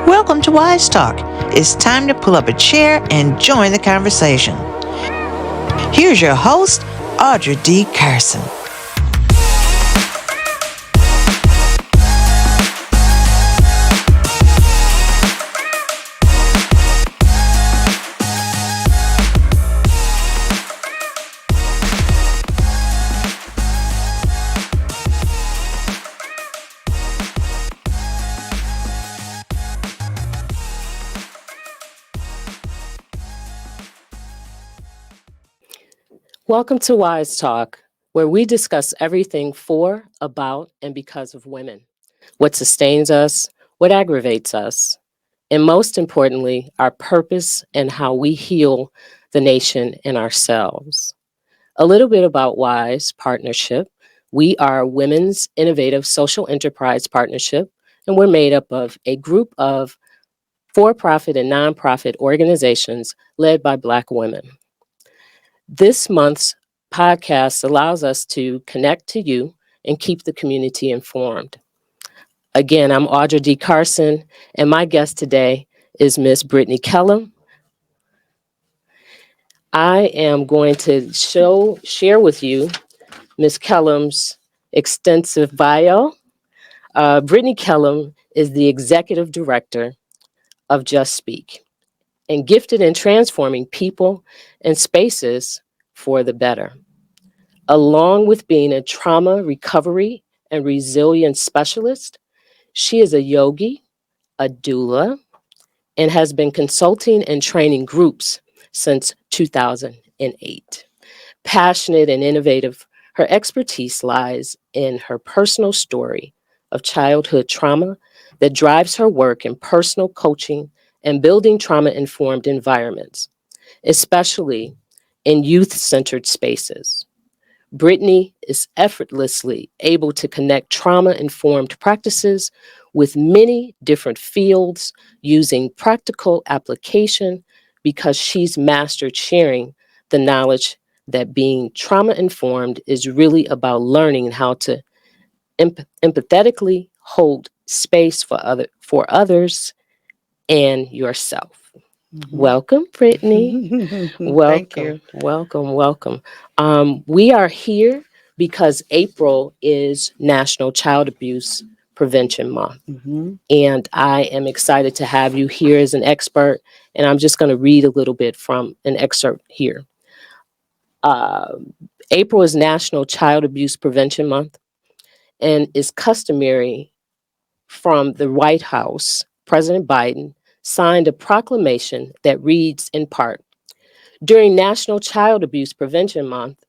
Welcome to Wise Talk. It's time to pull up a chair and join the conversation. Here's your host, Audra Carson. Welcome to Wise Talk, where we discuss everything for, about, and because of women. What sustains us, what aggravates us, and most importantly, our purpose and how we heal the nation and ourselves. A little bit about WISE Partnership. We are a Women's Innovative Social Enterprise Partnership, and we're made up of a group of for-profit and nonprofit organizations led by Black women. This month's podcast allows us to connect to you and keep the community informed. Again, I'm Audra Carson, and my guest today is Miss Brittni Kellom. I am going to share with you Miss Kellom's extensive bio. Brittni Kellom is the executive director of Just Speak and gifted in transforming people and spaces for the better. Along with being a trauma recovery and resilience specialist, she is a yogi, a doula, and has been consulting and training groups since 2008. Passionate and innovative, her expertise lies in her personal story of childhood trauma that drives her work in personal coaching and building trauma-informed environments, especially in youth-centered spaces. Brittni is effortlessly able to connect trauma-informed practices with many different fields using practical application because she's mastered sharing the knowledge that being trauma-informed is really about learning how to empathetically hold space for others and yourself. Mm-hmm. Welcome, Brittni. Welcome. We are here because April is National Child Abuse Prevention Month. Mm-hmm. And I am excited to have you here as an expert. And I'm just going to read a little bit from an excerpt here. April is National Child Abuse Prevention Month and is customary from the White House. President Biden signed a proclamation that reads in part, during National Child Abuse Prevention Month,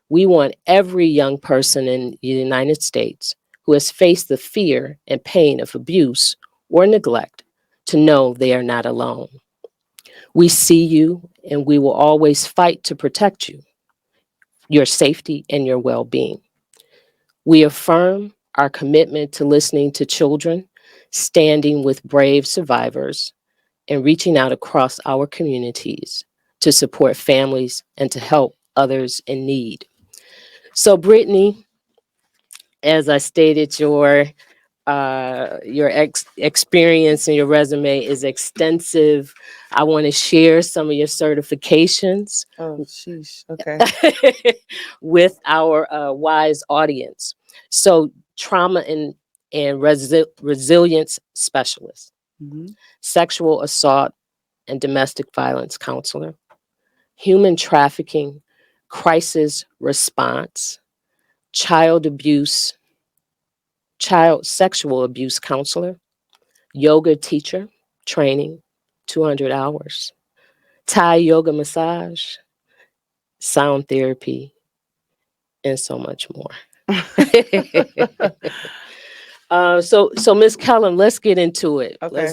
we want every young person in the United States who has faced the fear and pain of abuse or neglect to know they are not alone. We see you and we will always fight to protect you, your safety and your well-being. We affirm our commitment to listening to children, standing with brave survivors, and reaching out across our communities to support families and to help others in need. So, Brittni, as I stated, your experience and your resume is extensive. I want to share some of your certifications. Oh, sheesh. Okay. With our WISE audience. So, trauma and resilience specialist, mm-hmm. Sexual assault and domestic violence counselor, human trafficking, crisis response, child sexual abuse counselor, yoga teacher, training, 200 hours, Thai yoga massage, sound therapy, and so much more. So Ms. Kellom, let's get into it. Okay.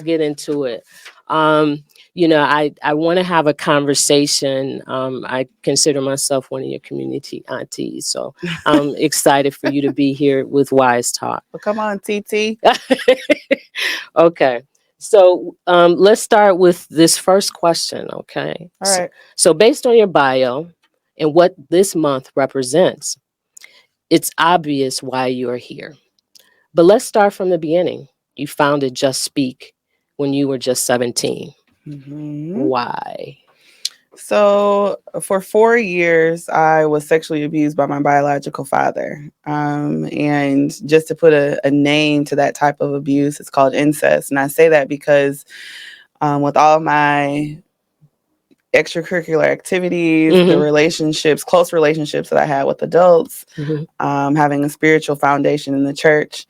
I want to have a conversation. I consider myself one of your community aunties, so I'm excited for you to be here with Wise Talk. Well, come on, TT. Okay. So let's start with this first question, okay? All right. So based on your bio and what this month represents, it's obvious why you're here. But let's start from the beginning. You founded Just Speak when you were just 17. Mhm. Why? So for 4 years, I was sexually abused by my biological father. And just to put a name to that type of abuse, it's called incest. And I say that because with all of my extracurricular activities, the Mm-hmm. relationships, close relationships that I had with adults, Mm-hmm. having a spiritual foundation in the church,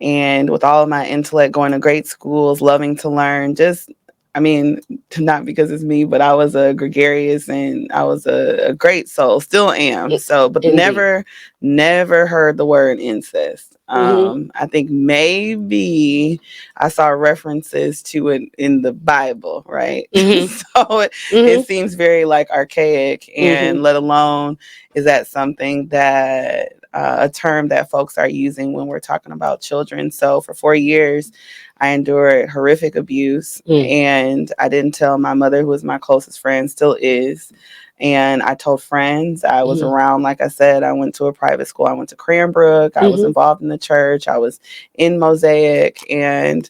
and with all of my intellect, going to great schools, loving to learn, just, I mean, not because it's me, but I was a gregarious and I was a great soul, still am. So, but Indeed. never heard the word incest. Mm-hmm. I think maybe I saw references to it in the Bible, right? Mm-hmm. So it Mm-hmm. seems very like archaic, Mm-hmm. and let alone is that something that a term that folks are using when we're talking about children. So for 4 years, I endured horrific abuse, Mm. and I didn't tell my mother, who was my closest friend, still is. And I told friends. I was Mm-hmm. around, like I said, I went to a private school. I went to Cranbrook. I was Mm-hmm. involved in the church. I was in Mosaic, and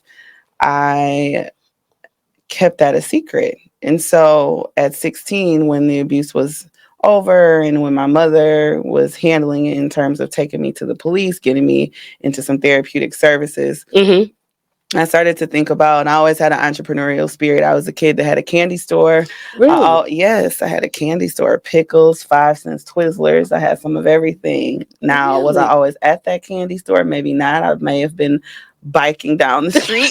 I kept that a secret. And so at 16, when the abuse was over and when my mother was handling it in terms of taking me to the police, getting me into some therapeutic services, Mm-hmm. I started to think about, and I always had an entrepreneurial spirit. I was a kid that had a candy store. Really? Yes, I had a candy store, pickles, 5 cents, Twizzlers. I had some of everything. Now, was I Really? always at that candy store? Maybe not. I may have been biking down the street,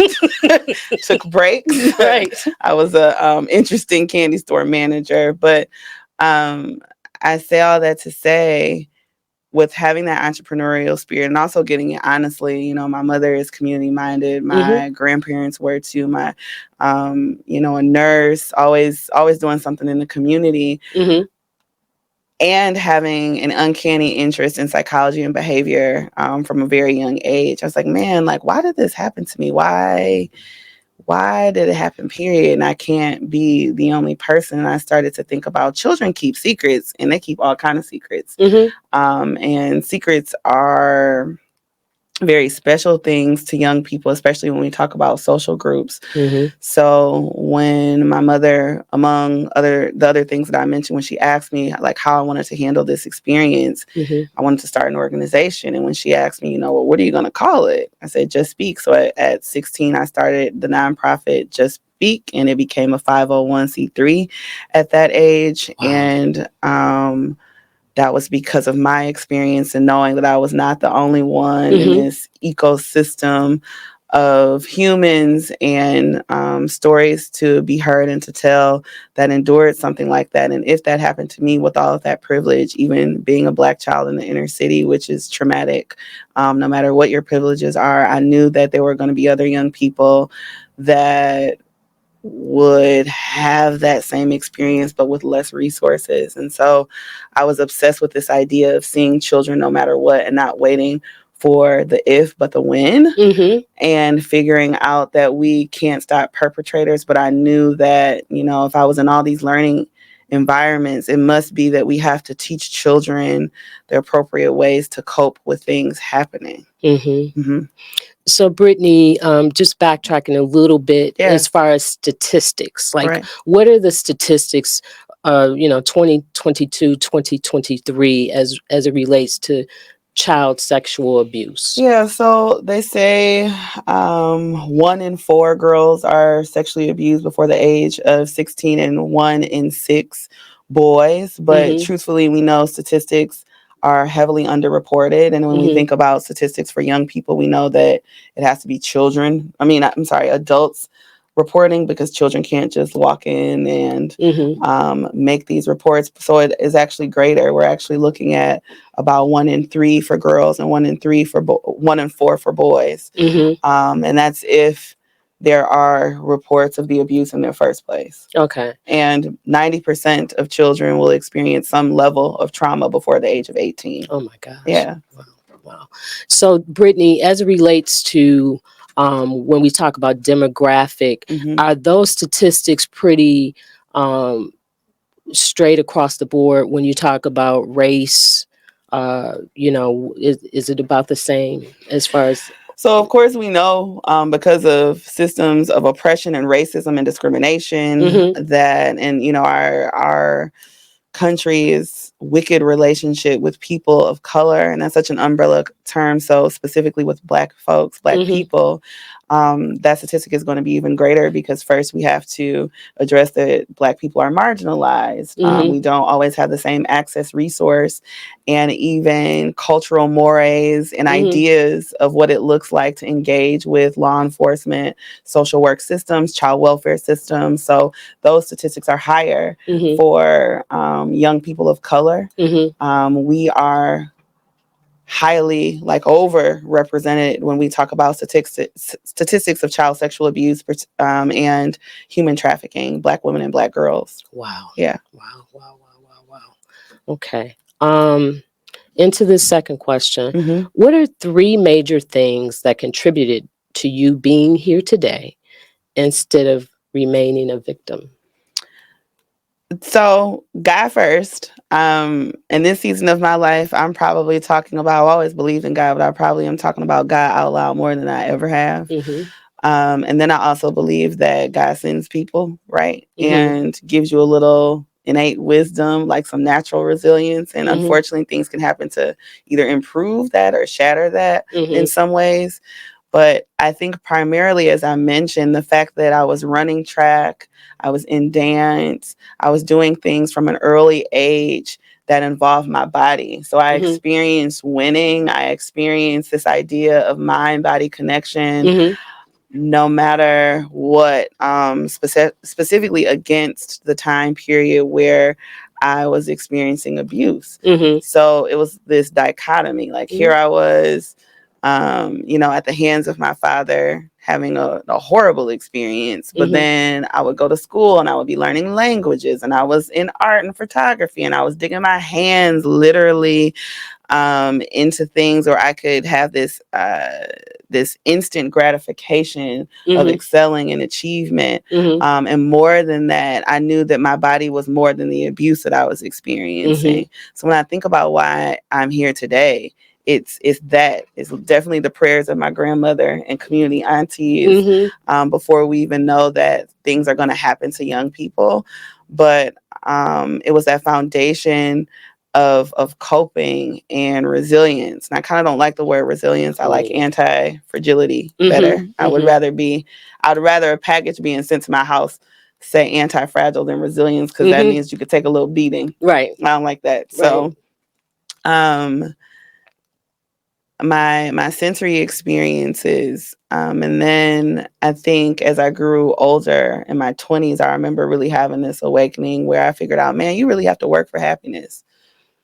took breaks. Right. I was a interesting candy store manager. But um, I say all that to say, with having that entrepreneurial spirit and also getting it honestly, my mother is community minded. Mm-hmm. My grandparents were too. My, a nurse, always doing something in the community, Mm-hmm. and having an uncanny interest in psychology and behavior from a very young age. I was like, man, like, why did this happen to me? Why did it happen, period? And I can't be the only person. And I started to think about, children keep secrets, and they keep all kind of secrets. Mm-hmm. And secrets are very special things to young people, especially when we talk about social groups. Mm-hmm. So when my mother, among the other things that I mentioned, when she asked me like how I wanted to handle this experience, Mm-hmm. I wanted to start an organization. And when she asked me, well, what are you going to call it? I said, Just Speak. So at 16, I started the nonprofit Just Speak, and it became a 501c3 at that age. Wow. And that was because of my experience and knowing that I was not the only one in Mm-hmm. this ecosystem of humans and stories to be heard and to tell that endured something like that. And if that happened to me with all of that privilege, even being a Black child in the inner city, which is traumatic, no matter what your privileges are, I knew that there were going to be other young people that would have that same experience but with less resources. And so I was obsessed with this idea of seeing children no matter what and not waiting for the if but the when, Mm-hmm. and figuring out that we can't stop perpetrators. But I knew that, if I was in all these learning environments, it must be that we have to teach children the appropriate ways to cope with things happening. Mm-hmm. Mm-hmm. So, Brittni, just backtracking a little bit as Yes. far as statistics, like Right. what are the statistics, 2022, 2023, as it relates to child sexual abuse? Yeah, so they say 1 in 4 girls are sexually abused before the age of 16, and 1 in 6 boys. But Mm-hmm. truthfully, we know statistics are heavily underreported. And when we Mm-hmm. think about statistics for young people, we know that it has to be children. I'm sorry, adults reporting, because children can't just walk in and Mm-hmm. make these reports. So it is actually greater. We're actually looking at about 1 in 3 for girls and 1 in 4 for boys. Mm-hmm. And that's if there are reports of the abuse in their first place. Okay. And 90% of children will experience some level of trauma before the age of 18. Oh my gosh. Yeah. Wow. Wow. So, Brittni, as it relates to when we talk about demographic, Mm-hmm. are those statistics pretty um, straight across the board when you talk about race? Is it about the same as far as? So, of course, we know because of systems of oppression and racism and discrimination Mm-hmm. that, and our country's wicked relationship with people of color, and that's such an umbrella term. So specifically with Black folks, Black Mm-hmm. people, that statistic is going to be even greater because first we have to address that Black people are marginalized. Mm-hmm. We don't always have the same access, resource, and even cultural mores and Mm-hmm. ideas of what it looks like to engage with law enforcement, social work systems, child welfare systems. So those statistics are higher Mm-hmm. for young people of color. Mm-hmm. We are highly overrepresented when we talk about statistics of child sexual abuse and human trafficking, Black women and Black girls. Wow. Yeah. Wow. Wow. Wow. Wow. Wow. Okay. Into the second question, hmm what are three major things that contributed to you being here today instead of remaining a victim? So, God first. In this season of my life, I'm probably talking about, I always believed in God, but I probably am talking about God out loud more than I ever have. Mm-hmm. And then I also believe that God sends people, right? Mm-hmm. And gives you a little innate wisdom, like some natural resilience. And Mm-hmm. unfortunately, things can happen to either improve that or shatter that in Mm-hmm. some ways. But I think primarily, as I mentioned, the fact that I was running track, I was in dance, I was doing things from an early age that involved my body. So I Mm-hmm. experienced winning. I experienced this idea of mind body connection Mm-hmm. no matter what, specifically against the time period where I was experiencing abuse. Mm-hmm. So it was this dichotomy. Like here I was, at the hands of my father having a horrible experience, but Mm-hmm. then I would go to school and I would be learning languages and I was in art and photography and I was digging my hands literally into things where I could have this instant gratification of Mm-hmm. excelling and achievement. Mm-hmm. And more than that, I knew that my body was more than the abuse that I was Mm-hmm. experiencing. So when I think about why I'm here today, it's definitely the prayers of my grandmother and community aunties Mm-hmm. before we even know that things are going to happen to young people. But it was that foundation of coping and resilience. And I kind of don't like the word resilience. I like Mm-hmm. anti-fragility Mm-hmm. better. Mm-hmm. I'd rather a package being sent to my house say anti-fragile than resilience because that Mm-hmm. means you could take a little beating. Right. I don't like that. Right. So um my sensory experiences and then I think as I grew older in my 20s, I remember really having this awakening where I figured out, man, you really have to work for happiness.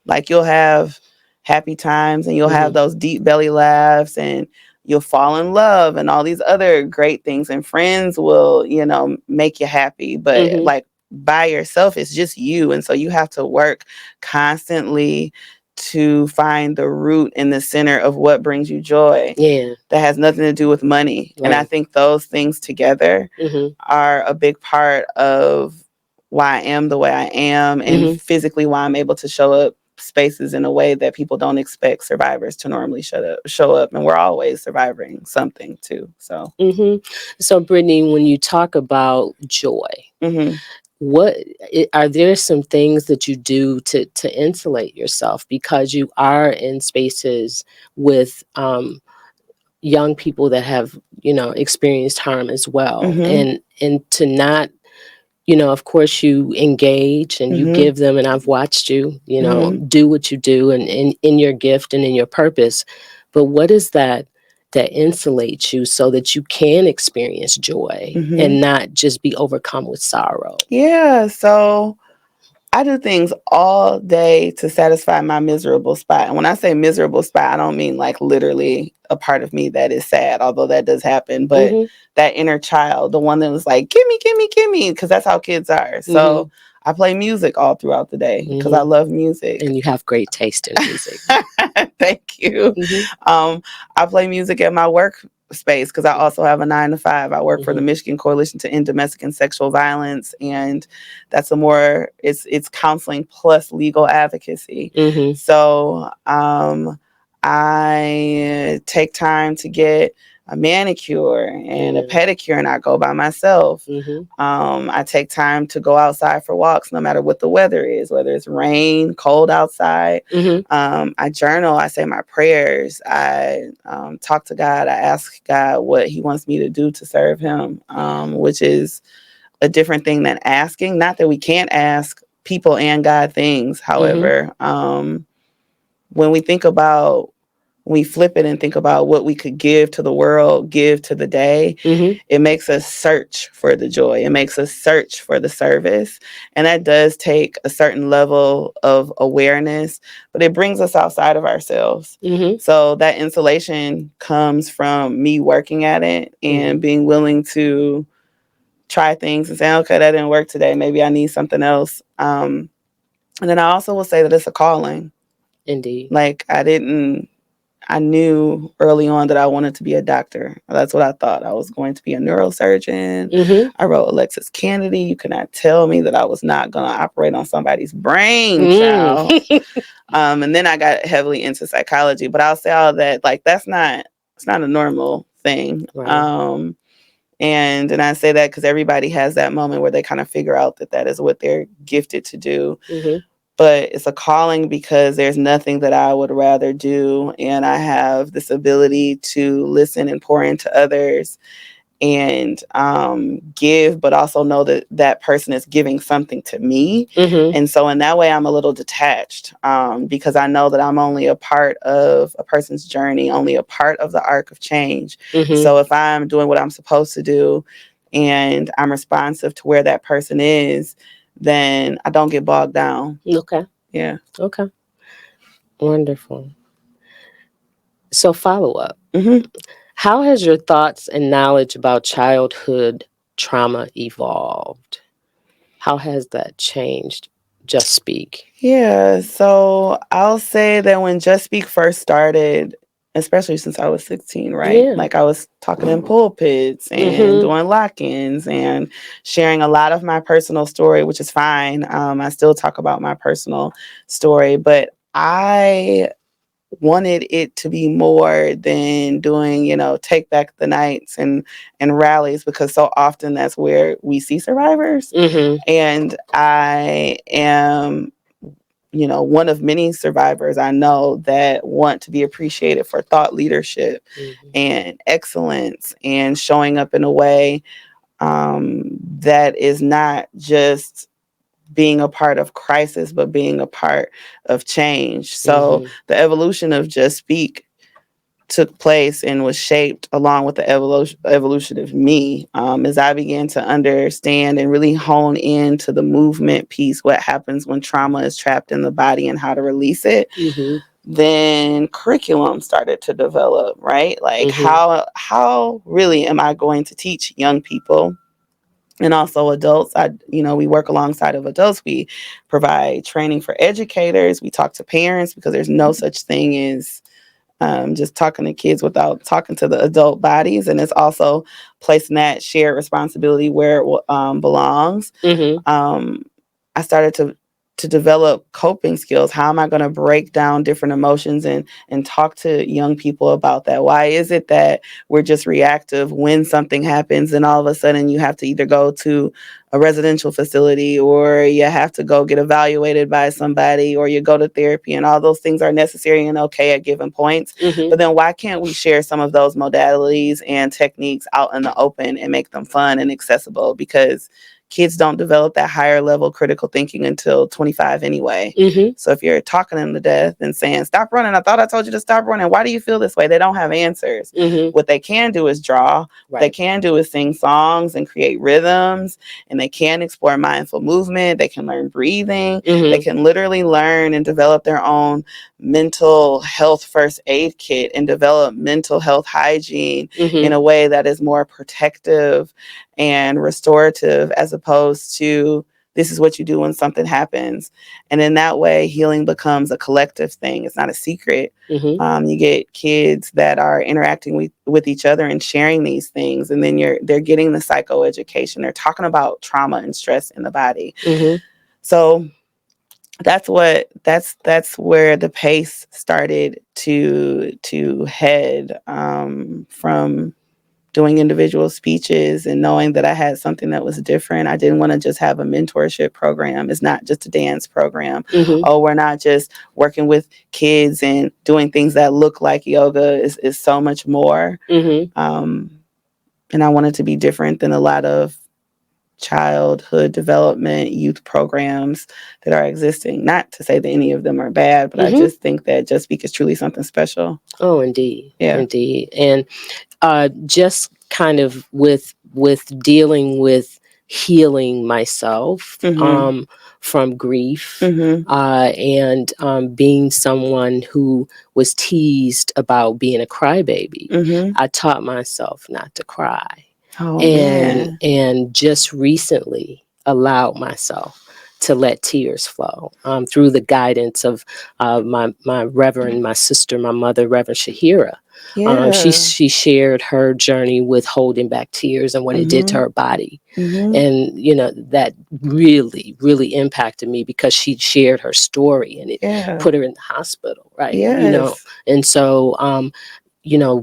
Like you'll have happy times and you'll have Mm-hmm. those deep belly laughs and you'll fall in love and all these other great things and friends will, make you happy. But Mm-hmm. like by yourself, it's just you. And so you have to work constantly to find the root in the center of what brings you joy Yeah. that has nothing to do with money. And I Right. think those things together Mm-hmm. are a big part of why I am the way I am and Mm-hmm. physically why I'm able to show up spaces in a way that people don't expect survivors to normally show up, and we're always surviving something too. So Mm-hmm. So, Brittni, when you talk about joy, mhm, what are there some things that you do to insulate yourself because you are in spaces with young people that have experienced harm as well, mhm, and to not, of course you engage and you mhm, give them, and I've watched you mhm, do what you do and in your gift and in your purpose, but what is that insulates you so that you can experience joy mhm. and not just be overcome with sorrow? Yeah, so I do things all day to satisfy my miserable spot. And when I say miserable spot, I don't mean like literally a part of me that is sad, although that does happen, but Mhm. that inner child, the one that was like, gimme, gimme, gimme, because that's how kids are. So Mhm. I play music all throughout the day because I Mhm. love music. And you have great taste in music. Thank you. Mhm. Um, I play music at my work space because I also have a 9 to 5. I work for the Mhm. Michigan Coalition to End Domestic and Sexual Violence, and that's it's counseling plus legal advocacy. Mhm. So I take time to get a manicure and a pedicure, and I go by myself. I take time to go outside for walks, no matter what the weather is, whether it's rain, cold outside. I journal. I say my prayers. I talk to God. I ask God what He wants me to do to serve Him, which is a different thing than asking. Not that we can't ask people and God things. However, when we think about, we flip it and think about what we could give to the world, give to the day, it makes us search for the joy. It makes us search for the service. And that does take a certain level of awareness, but it brings us outside of ourselves. So that insulation comes from me working at it and being willing to try things and say, okay, that didn't work today. Maybe I need something else. And then I also will say that it's a calling. Indeed. Like I knew early on that I wanted to be a doctor. That's what I thought. I was going to be a neurosurgeon. I wrote Alexis Kennedy. You cannot tell me that I was not going to operate on somebody's brain, child. And then I got heavily into psychology. But I'll say all that, like, it's not a normal thing. Right. And I say that because everybody has that moment where they kind of figure out that is what they're gifted to do. But it's a calling because there's nothing that I would rather do. And I have this ability to listen and pour into others and give, but also know that that person is giving something to me. And so in that way, I'm a little detached because I know that I'm only a part of a person's journey, only a part of the arc of change. So if I'm doing what I'm supposed to do and I'm responsive to where that person is, then I don't get bogged down. Okay. Yeah. Okay. Wonderful. So follow up. How has your thoughts and knowledge about childhood trauma evolved? How has that changed? Just Speak. Yeah, so I'll say that when Just Speak first started, especially since I was 16, right? Yeah. Like I was talking in pulpits and doing lock-ins and sharing a lot of my personal story, which is fine. I still talk about my personal story, but I wanted it to be more than doing, take back the nights and rallies, because so often that's where we see survivors. And I am one of many survivors I know that want to be appreciated for thought leadership and excellence and showing up in a way that is not just being a part of crisis, but being a part of change. So the evolution of Just Speak took place and was shaped along with the evolution of me as I began to understand and really hone into the movement piece, what happens when trauma is trapped in the body and how to release it. Then curriculum started to develop, right? Like how really am I going to teach young people and also adults? We work alongside of adults. We provide training for educators. We talk to parents because there's no such thing as just talking to kids without talking to the adult bodies. And it's also placing that shared responsibility where it belongs. I started to develop coping skills. How am I going to break down different emotions and talk to young people about that? Why is it that we're just reactive when something happens and all of a sudden you have to either go to a residential facility or you have to go get evaluated by somebody or you go to therapy, and all those things are necessary and okay at given points. But then why can't we share some of those modalities and techniques out in the open and make them fun and accessible? Because kids don't develop that higher level critical thinking until 25 anyway. So if you're talking them to death and saying, stop running, I thought I told you to stop running, why do you feel this way? They don't have answers. What they can do is draw. What they can do is sing songs and create rhythms, and they can explore mindful movement. They can learn breathing. They can literally learn and develop their own mental health first aid kit and develop mental health hygiene in a way that is more protective and restorative, as opposed to this is what you do when something happens. And in that way, healing becomes a collective thing. It's not a secret. You get kids that are interacting with each other and sharing these things, and then they're getting the psychoeducation. They're talking about trauma and stress in the body. So that's where the pace started to head, from doing individual speeches and knowing that I had something that was different. I didn't want to just have a mentorship program. It's not just a dance program. Mm-hmm. Oh, we're not just working with kids and doing things that look like yoga. Is so much more. Mm-hmm. And I wanted to be different than a lot of childhood development youth programs that are existing. Not to say that any of them are bad, but I Mm-hmm. just think that just because it's truly something special. Oh, indeed. Yeah. Indeed. And just kind of with dealing with healing myself Mm-hmm. from grief, Mm-hmm. and being someone who was teased about being a crybaby. Mm-hmm. I taught myself not to cry, Oh and man. just recently allowed myself to let tears flow, through the guidance of my reverend, my sister, my mother, Reverend Shahira. Yeah. She shared her journey with holding back tears and what it did to Mm-hmm. her body. Mm-hmm. And, that really, really impacted me because she shared her story and it Yeah. put her in the hospital, right? Yes. And so,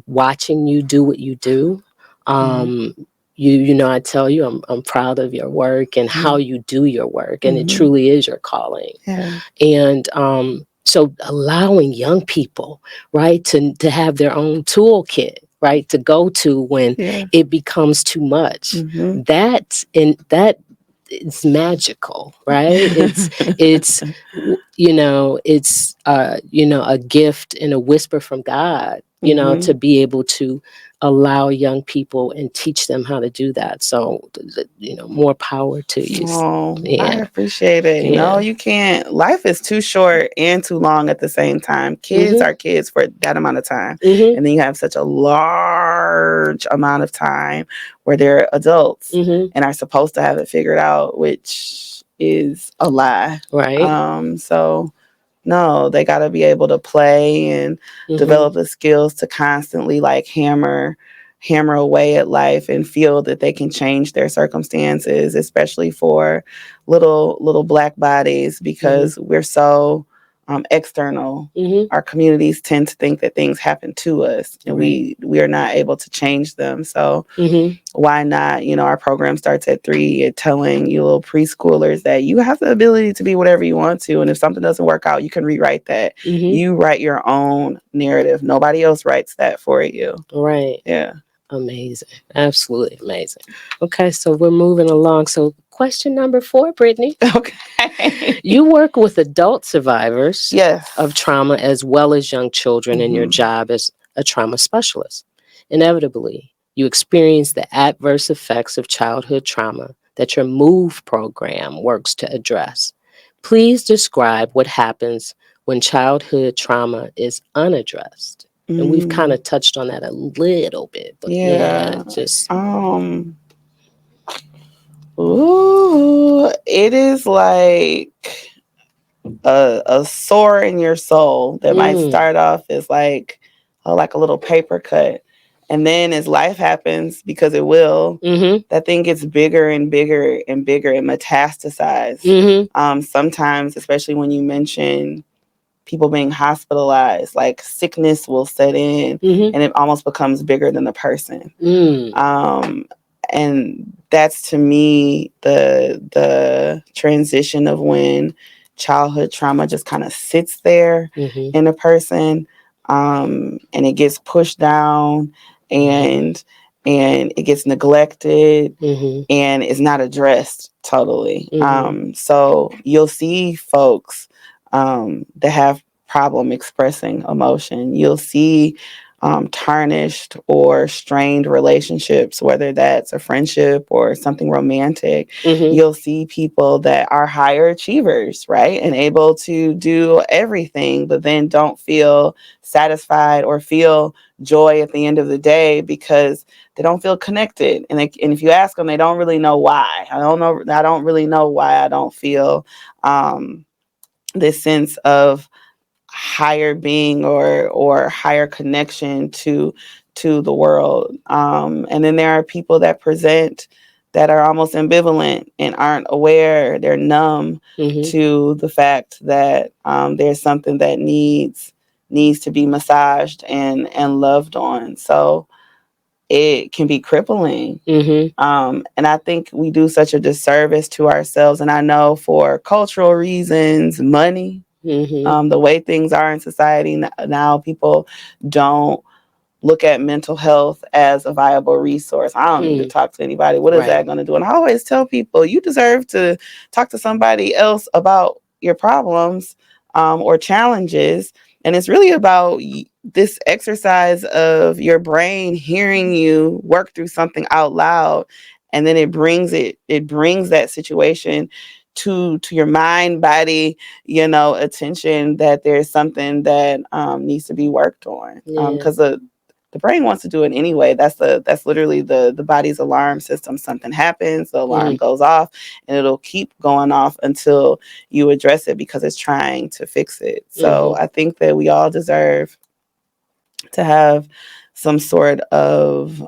watching you do what you do, Mm-hmm. I tell you, I'm proud of your work and how you do your work. And it Mm-hmm. truly is your calling. Yeah. And so allowing young people, right, to have their own toolkit, right, to go to when Yeah. it becomes too much. Mm-hmm. That is magical, right? It's it's a gift and a whisper from God, Mm-hmm. to be able to allow young people and teach them how to do that. So more power to you. Oh, I Yeah. appreciate it. No, Yeah. you can't. Life is too short and too long at the same time. Kids Mhm. are kids for that amount of time. Mhm. And then you have such a large amount of time where they're adults Mhm. and are supposed to have it figured out, which is a lie. Right. So no, they got to be able to play and Mhm. develop the skills to constantly like hammer away at life and feel that they can change their circumstances, especially for little black bodies, Mhm. because we're so external. Mhm. Our communities tend to think that things happen to us and Right. we are not able to change them. So Mhm. why not? Our program starts at 3 at telling you little preschoolers that you have the ability to be whatever you want to. And if something doesn't work out, you can rewrite that. Mhm. You write your own narrative. Nobody else writes that for you. Right. Yeah. Amazing. Absolutely amazing. Okay, so we're moving along. So question number 4, Brittni. Okay. You work with adult survivors Yes. of trauma as well as young children in your Mhm. job as a trauma specialist. Inevitably, you experience the adverse effects of childhood trauma that your MOVE program works to address. Please describe what happens when childhood trauma is unaddressed. And we've kind Mm, of touched on that a little bit, but yeah, yeah. just Ooh, it is like a sore in your soul that might mm, start off as like a little paper cut, and then as life happens, because it will, mm-hmm, that thing gets bigger and bigger and bigger and metastasize. mm-hmm, Sometimes, especially when you mention people being hospitalized, like sickness will set in mm-hmm, and it almost becomes bigger than the person. mm, um, and that's to me the transition of when childhood trauma just kind of sits there mm-hmm, in a person, and it gets pushed down, and it gets neglected mm-hmm, and is not addressed totally. mm-hmm, So you'll see folks that have problem expressing emotion. You'll see tarnished or strained relationships, whether that's a friendship or something romantic. mm-hmm, You'll see people that are higher achievers, right? And able to do everything, but then don't feel satisfied or feel joy at the end of the day because they don't feel connected. And if you ask them, they don't really know why. I don't really know why I don't feel this sense of higher being or higher connection to the world. And then there are people that present that are almost ambivalent and aren't aware, they're numb Mm-hmm. to the fact that there's something that needs to be massaged and loved on. So it can be crippling. Mm-hmm. And I think we do such a disservice to ourselves. And I know for cultural reasons, money, Mm-hmm. the way things are in society now, people don't look at mental health as a viable resource. I don't need to Mm. talk to anybody. What is Right. that going to do? And I always tell people, you deserve to talk to somebody else about your problems or challenges. And it's really about this exercise of your brain hearing you work through something out loud. And then it brings that situation to your mind, body, attention, that there's something that needs to be worked on. Yeah. Because the brain wants to do it anyway. That's literally the body's alarm system. Something happens, the alarm Mm-hmm. goes off, and it'll keep going off until you address it because it's trying to fix it. So Mm-hmm. I think that we all deserve to have some sort of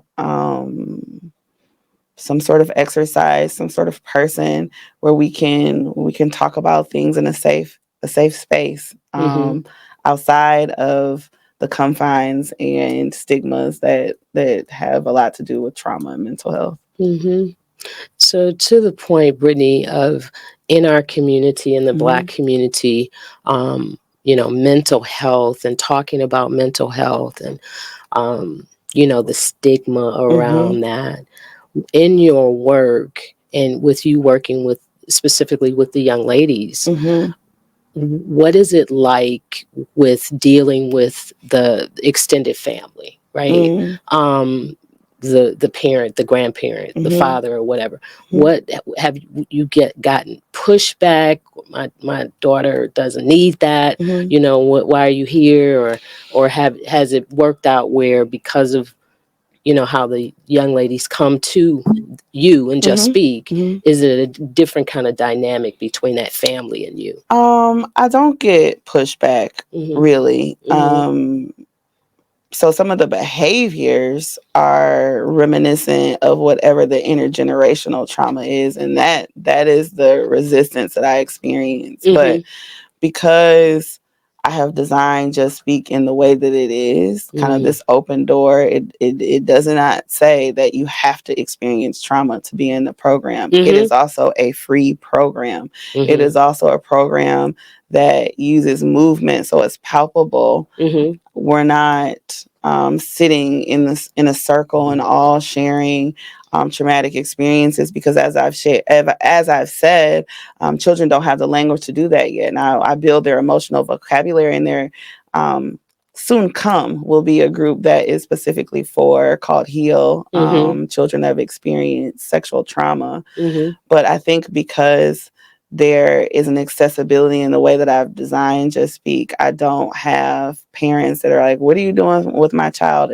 exercise, some sort of person where we can talk about things in a safe space, Mm-hmm. outside of the confines and stigmas that have a lot to do with trauma and mental health. Mm-hmm. So, to the point, Brittni, of in our community, in the Black Mm-hmm. community, mental health and talking about mental health and, the stigma Mm-hmm. around that, in your work and with you working with specifically with the young ladies, Mm-hmm. what is it like with dealing with the extended family, right? Mm-hmm. The parent, the grandparent, the Mm-hmm. father, or whatever. What have you gotten pushback? My daughter doesn't need that. Mm-hmm. Why are you here? Or has it worked out where, because of how the young ladies come to you and just Mm-hmm. speak, Mm-hmm. is it a different kind of dynamic between that family and you? I don't get pushback Mm-hmm. really. Mm-hmm. So some of the behaviors are reminiscent of whatever the intergenerational trauma is, and that is the resistance that I experience. But Mm-hmm. because I have designed Just Speak in the way that it is, kind of Mm-hmm. this open door, it does not say that you have to experience trauma to be in the program. It Mm-hmm. is also a free program. It Mm-hmm. is also a program that uses movement, so it's palpable. Mm-hmm. We're not sitting in a circle and all sharing traumatic experiences, because as I've said, children don't have the language to do that yet. Now I build their emotional vocabulary, and their um, soon come will be a group that is specifically for called Heal, Mm-hmm. children that have experienced sexual trauma. Mm-hmm. But I think because there is an accessibility in the way that I've designed Just Speak, I don't have parents that are like, what are you doing with my child?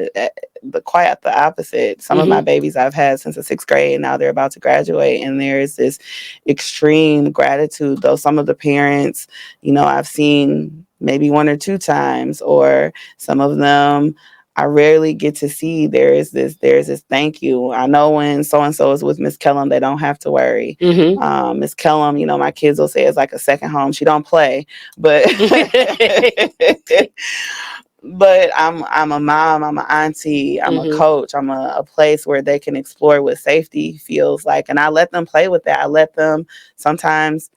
Quite the opposite. Some of my Mm-hmm. babies I've had since the 6th grade, and now they're about to graduate. And there's this extreme gratitude, though some of the parents, I've seen maybe one or two times, or some of them I rarely get to see. There's this thank you. I know when so and so is with Miss Kellom, they don't have to worry. Mm-hmm. Miss Kellom, my kids will say it's like a second home. She don't play, but but I'm a mom, I'm an auntie, I'm a Mm-hmm. coach, I'm a place where they can explore what safety feels like, and I let them play with that. I let them sometimes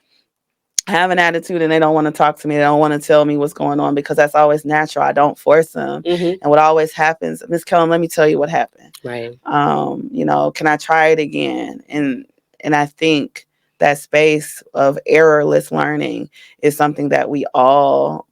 have an attitude and they don't want to talk to me. They don't want to tell me what's going on, because that's always natural. I don't force them. Mm-hmm. And what always happens, Miss Kellum, let me tell you what happened. Right. Can I try it again? And I think that space of errorless learning is something that we all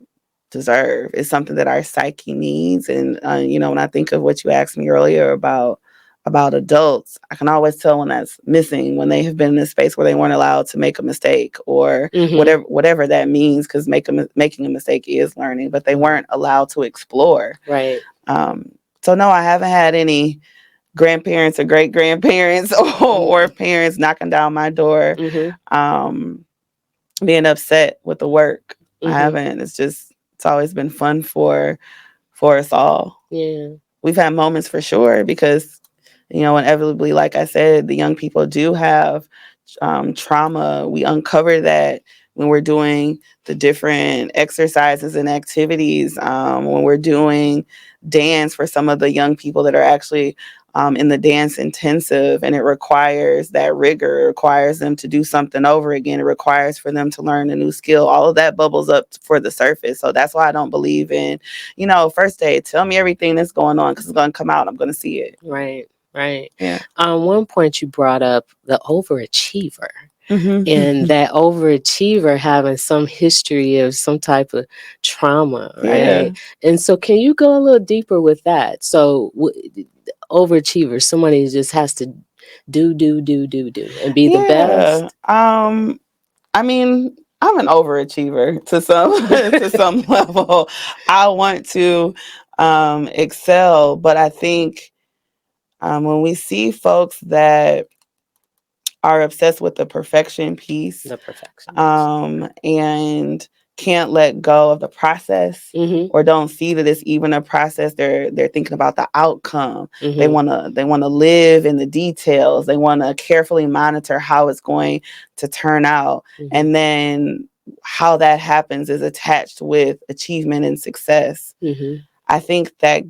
deserve. It's something that our psyche needs. And when I think of what you asked me earlier about adults, I can always tell when that's missing, when they have been in a space where they weren't allowed to make a mistake, or Mm-hmm. whatever that means, because making a mistake is learning, but they weren't allowed to explore. Right. So no, I haven't had any grandparents or great grandparents or parents knocking down my door, Mm-hmm. um, being upset with the work. I Mm-hmm. haven't. It's always been fun for us all. Yeah. We've had moments for sure, because inevitably, like I said, the young people do have trauma. We uncover that when we're doing the different exercises and activities, when we're doing dance for some of the young people that are actually in the dance intensive, and it requires that rigor. It requires them to do something over again. It requires for them to learn a new skill. All of that bubbles up for the surface. So that's why I don't believe in, first aid. Tell me everything that's going on because it's going to come out. I'm going to see it. Right. Right. Yeah. One point you brought up the overachiever. Mm-hmm. And that overachiever having some history of some type of trauma, right? Yeah. And so, can you go a little deeper with that? So, overachiever, somebody who just has to do, and be the Yeah. best. I mean, I'm an overachiever to some to some level. I want to excel, but I think when we see folks that are obsessed with the perfection piece, The perfectionist. and can't let go of the process, Mm-hmm. or don't see that it's even a process. They're thinking about the outcome. Mm-hmm. They wanna live in the details. They want to carefully monitor how it's going to turn out, Mm-hmm. and then how that happens is attached with achievement and success. Mm-hmm. I think that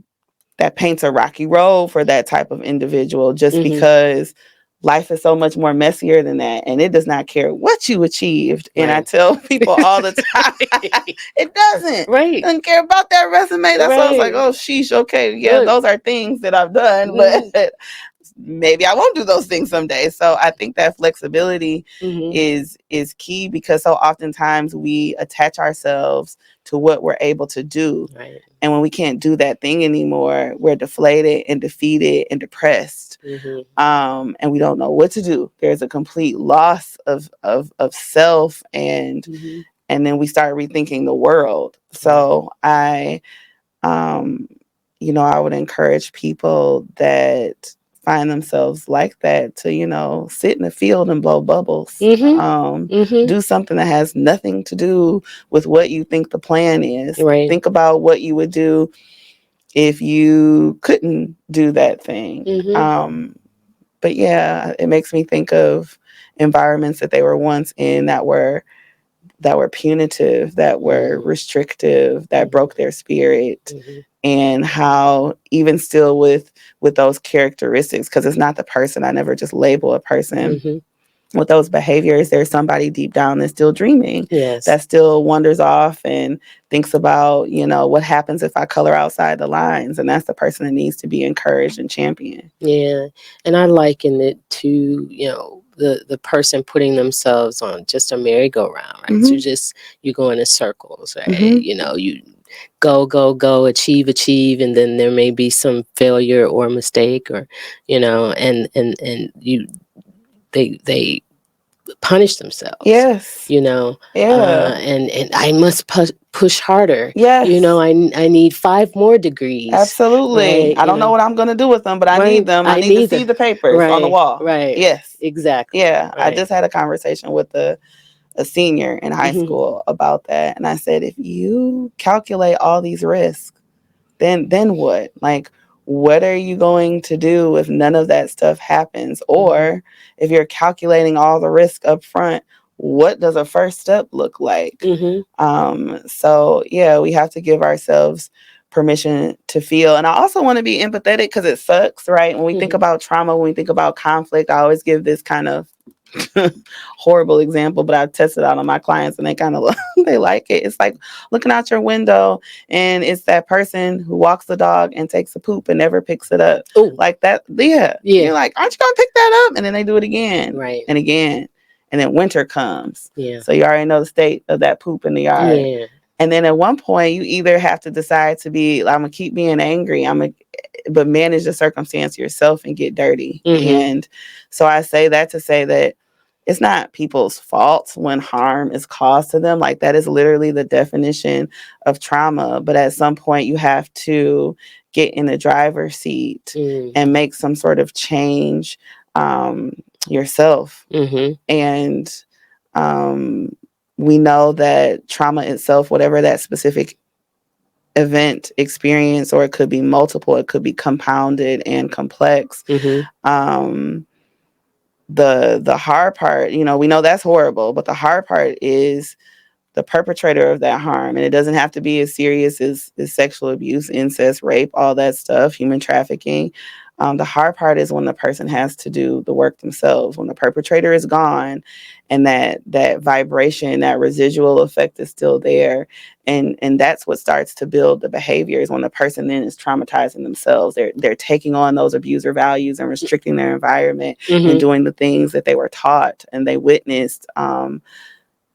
paints a rocky road for that type of individual, just Mm-hmm. because life is so much more messier than that, and it does not care what you achieved. And I Right. tell people all the time, it doesn't. Right. Doesn't care about that resume. That's why I was like, Right. oh sheesh, okay, yeah, Look. those are things that I've done, Mm-hmm. but maybe I won't do those things someday. So I think that flexibility Mm-hmm. is key, because so oftentimes we attach ourselves to what we're able to do. Right. And when we can't do that thing anymore, we're deflated and defeated and depressed. Mm-hmm. And we don't know what to do. There's a complete loss of self, and Mm-hmm. then we start rethinking the world. Right. So um, I would encourage people that find themselves like that to, sit in the field and blow bubbles. Mm-hmm. Mm-hmm. Do something that has nothing to do with what you think the plan is. Right. Think about what you would do if you couldn't do that thing. Mm-hmm. But yeah, it makes me think of environments that they were once in that were punitive, that were restrictive, that broke their spirit, Mm-hmm. and how even still with those characteristics, because it's not the person. I never just label a person. Mm-hmm. With those behaviors, there's somebody deep down that's still dreaming, Yes. that still wanders off and thinks about, what happens if I color outside the lines. And that's the person that needs to be encouraged and championed. Yeah. And I liken it to, the person putting themselves on just a merry-go-round, right? So you go in circles, right? Mm-hmm. You go, achieve, and then there may be some failure or mistake, or, and they punish themselves. Yes. Yeah. And I must push harder. Yes. I need 5 more degrees. Absolutely. Right. I don't know what I'm going to do with them, but I need them. I need to see the papers on the wall. Right. Yes. Exactly. Yeah. Right. I just had a conversation with a senior in high school about that. And I said, if you calculate all these risks, then what? Like, what are you going to do if none of that stuff happens? Or if you're calculating all the risk up front, what does a first step look like? So yeah, we have to give ourselves permission to feel. And I also want to be empathetic, because it sucks, right? When we think about trauma, when we think about conflict, I always give this kind of horrible example, but I've tested out on my clients and they kind of they like it. It's like looking out your window and it's that person who walks the dog and takes a poop and never picks it up. Ooh. Like that. Yeah. You're like, aren't you gonna pick that up? And then they do it again. Right. And again. And then winter comes. Yeah. So you already know the state of that poop in the yard. Yeah. And then at one point you either have to decide to be, I'm gonna keep being angry, but manage the circumstance yourself and get dirty. And so I say that to say that it's not people's fault when harm is caused to them. Like, that is literally the definition of trauma. But at some point you have to get in the driver's seat and make some sort of change yourself. And we know that trauma itself, whatever that specific event experience, or it could be multiple. It could be compounded and complex. Um, the hard part, we know that's horrible, but the hard part is the perpetrator of that harm. And it doesn't have to be as serious as sexual abuse, incest, rape, all that stuff, human trafficking. The hard part is when the person has to do the work themselves, when the perpetrator is gone and that vibration, that residual effect is still there. And that's what starts to build the behaviors when the person then is traumatizing themselves. They're taking on those abuser values and restricting their environment and doing the things that they were taught and they witnessed,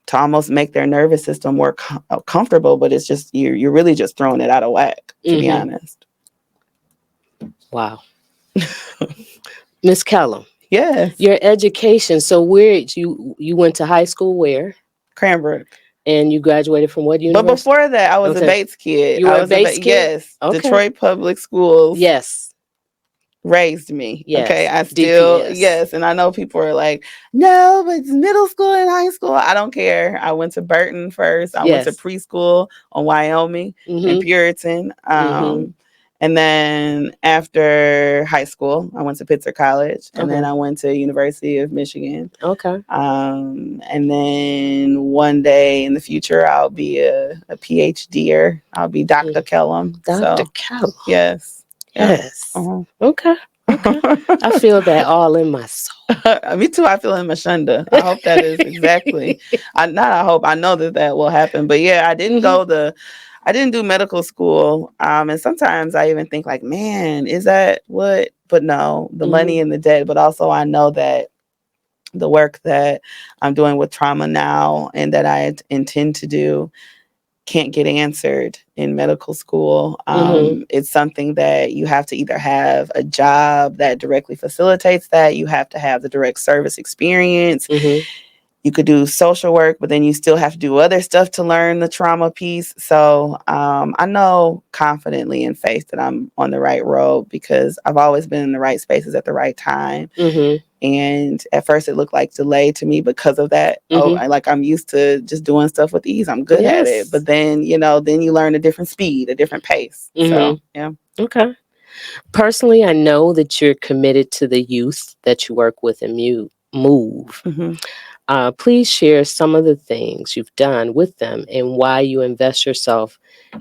to almost make their nervous system more comfortable, but it's just you're really just throwing it out of whack, to be honest. Wow. Miss Kellom. Yes. Your education. So where you went to high school where? Cranbrook. And you graduated from what university? But before that, I was a Bates kid. You were a Bates kid? Yes. Okay. Detroit Public Schools. Yes. Raised me. Yes. Okay. I still, DPS. yes. And I know people are like, no, but it's middle school and high school. I don't care. I went to Burton first. I went to preschool on Wyoming in Puritan. And then after high school, I went to Pitzer College, and then I went to University of Michigan. Okay. And then one day in the future, I'll be a PhDer. I'll be Dr. Kellom. Dr. Kellom. Yes. Yes. Okay. Okay. I feel that all in my soul. Me too. I feel in my shunda. I hope that is exactly. I know that will happen. But yeah, I didn't I didn't do medical school. And sometimes I even think like, man, is that what? But no, the money and the debt. But also I know that the work that I'm doing with trauma now and that I intend to do can't get answered in medical school. It's something that you have to either have a job that directly facilitates that. You have to have the direct service experience. You could do social work, but then you still have to do other stuff to learn the trauma piece. So I know confidently in faith that I'm on the right road because I've always been in the right spaces at the right time. And at first it looked like delay to me because of that. I'm used to just doing stuff with ease. I'm good at it. But then, then you learn a different speed, a different pace. So, yeah. Okay. Personally, I know that you're committed to the youth that you work with and move. Please share some of the things you've done with them and why you invest yourself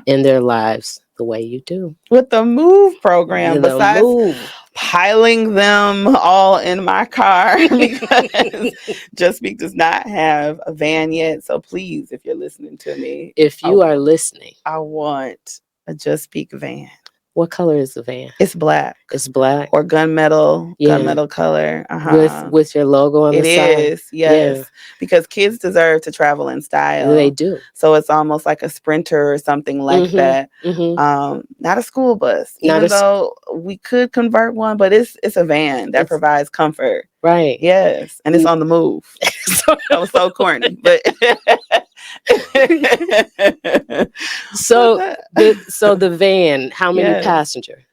in their lives the way you do. With the MOVE program, besides piling them all in my car because Just Speak does not have a van yet. So please, if you're listening to me, if you are listening, I want a Just Speak van. What color is the van? It's black. It's black or gunmetal color. With your logo on the side. It is, yes. Yeah. Because kids deserve to travel in style. They do. So it's almost like a Sprinter or something like that. Not a school bus, even though we could convert one, but it's a van that provides comfort. Right. Yes. And it's on the move. That was so corny, but so the van, how many passenger?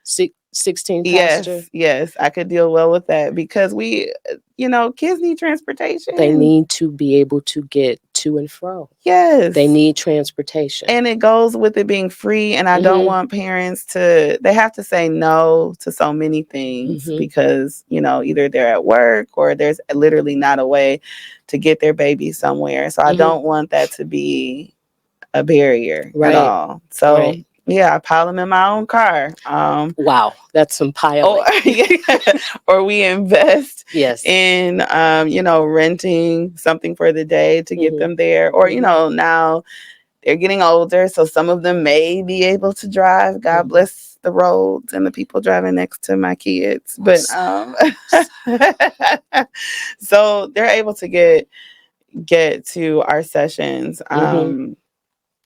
16 passenger? Yes, I could deal well with that because kids need transportation. They need to be able to get to and fro. Yes. They need transportation. And it goes with it being free. And I don't want parents they have to say no to so many things because, either they're at work or there's literally not a way to get their baby somewhere. So I don't want that to be a barrier at all. So yeah, I pile them in my own car. Wow, that's some piling. Or we invest yes. in, renting something for the day to get them there. Or, now they're getting older, so some of them may be able to drive. God bless the roads and the people driving next to my kids. But so they're able to get to our sessions.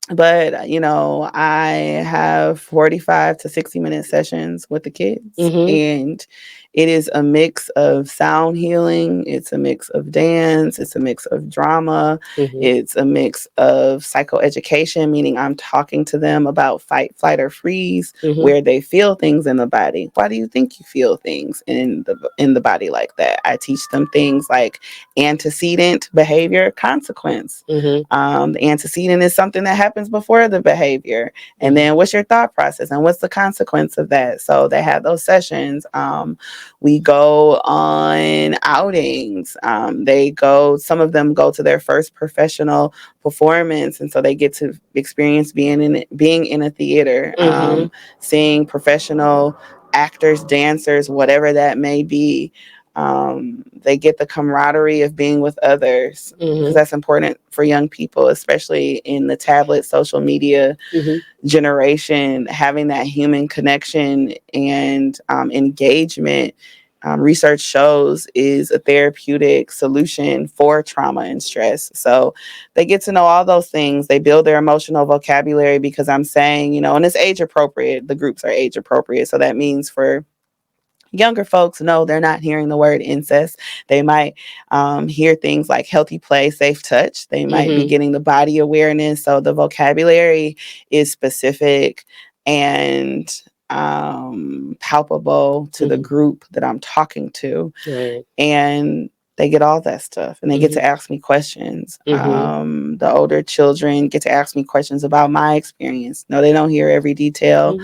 But, I have 45 to 60-minute sessions with the kids. And It is a mix of sound healing. It's a mix of dance. It's a mix of drama. It's a mix of psychoeducation, meaning I'm talking to them about fight, flight, or freeze, where they feel things in the body. Why do you think you feel things in the body like that? I teach them things like antecedent behavior, consequence. The antecedent is something that happens before the behavior. And then what's your thought process and what's the consequence of that? So they have those sessions. We go on outings. Some of them go to their first professional performance. And so they get to experience being in a theater, seeing professional actors, dancers, whatever that may be. They get the camaraderie of being with others, because that's important for young people, especially in the tablet social media generation. Having that human connection and engagement, research shows, is a therapeutic solution for trauma and stress. So they get to know all those things. They build their emotional vocabulary, because I'm saying, and it's age appropriate. The groups are age appropriate. So that means for younger folks, no, they're not hearing the word incest. They might hear things like healthy play, safe touch. They might be getting the body awareness. So the vocabulary is specific and palpable to the group that I'm talking to. Right. And they get all that stuff, and they get to ask me questions. The older children get to ask me questions about my experience. No, they don't hear every detail,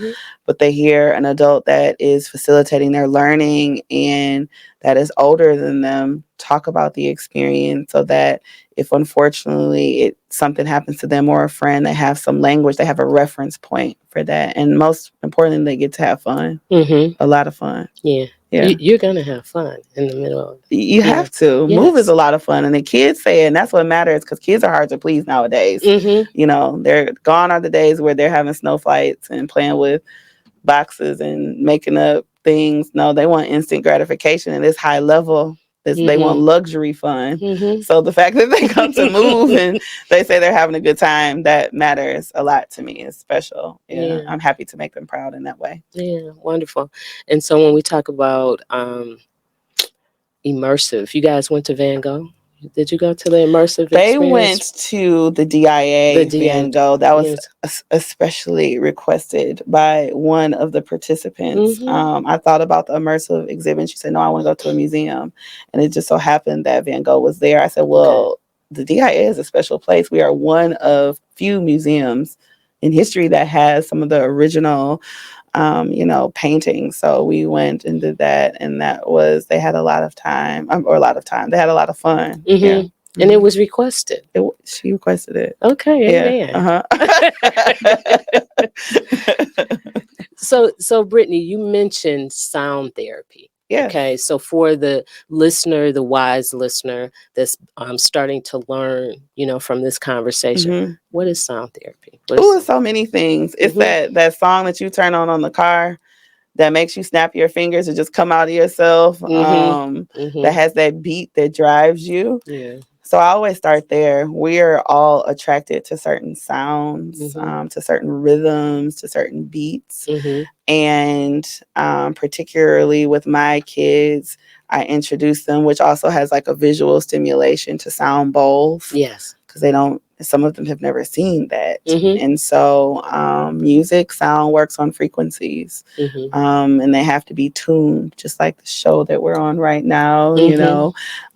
but they hear an adult that is facilitating their learning and that is older than them talk about the experience, so that if unfortunately something happens to them or a friend, they have some language, they have a reference point for that. And most importantly, they get to have fun, a lot of fun. Yeah. You're going to have fun in the middle of it. You have to. Yes. Move is a lot of fun. And the kids say it, and that's what matters, because kids are hard to please nowadays. They're gone are the days where they're having snow fights and playing with boxes and making up things. No, they want instant gratification, and it's high level. They want luxury fun. So the fact that they come to move and they say they're having a good time, that matters a lot to me. It's special. Yeah. I'm happy to make them proud in that way. Yeah, wonderful. And so when we talk about immersive, you guys went to Van Gogh? Did you go to the immersive They experience? went to the DIA Van Gogh. That was especially requested by one of the participants. I thought about the immersive exhibit. She said, no, I want to go to a museum. And it just so happened that Van Gogh was there. I said, well, the DIA is a special place. We are one of few museums in history that has some of the original painting. So we went and did that, and they had a lot of time, they had a lot of fun. Yeah. And it was requested. She requested it. Okay. Yeah. So Brittni, you mentioned sound therapy. Yes. Okay. So for the listener, the wise listener that's starting to learn, from this conversation, what is sound therapy? It's so many things. It's that song that you turn on the car that makes you snap your fingers and just come out of yourself. That has that beat that drives you. Yeah. So I always start there. We are all attracted to certain sounds, to certain rhythms, to certain beats. And particularly with my kids, I introduce them, which also has like a visual stimulation, to sound bowls. Yes. Because some of them have never seen that. And so music, sound works on frequencies. And they have to be tuned, just like the show that we're on right now.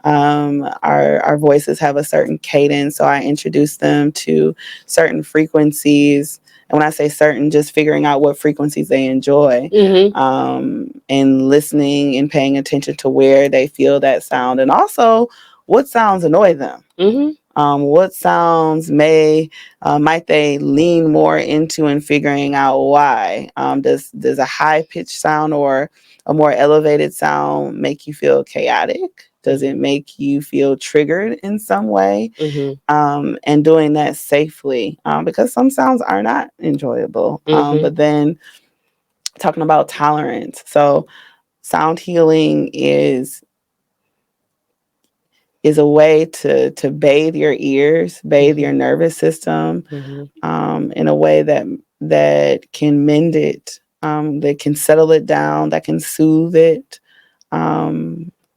Our voices have a certain cadence. So I introduce them to certain frequencies. And when I say certain, just figuring out what frequencies they enjoy, and listening and paying attention to where they feel that sound, and also what sounds annoy them. What sounds might they lean more into, and figuring out why. Does a high pitched sound or a more elevated sound make you feel chaotic? Does it make you feel triggered in some way? And doing that safely, because some sounds are not enjoyable. But then talking about tolerance. So sound healing is a way to bathe your ears, bathe your nervous system, in a way that can mend it, that can settle it down, that can soothe it,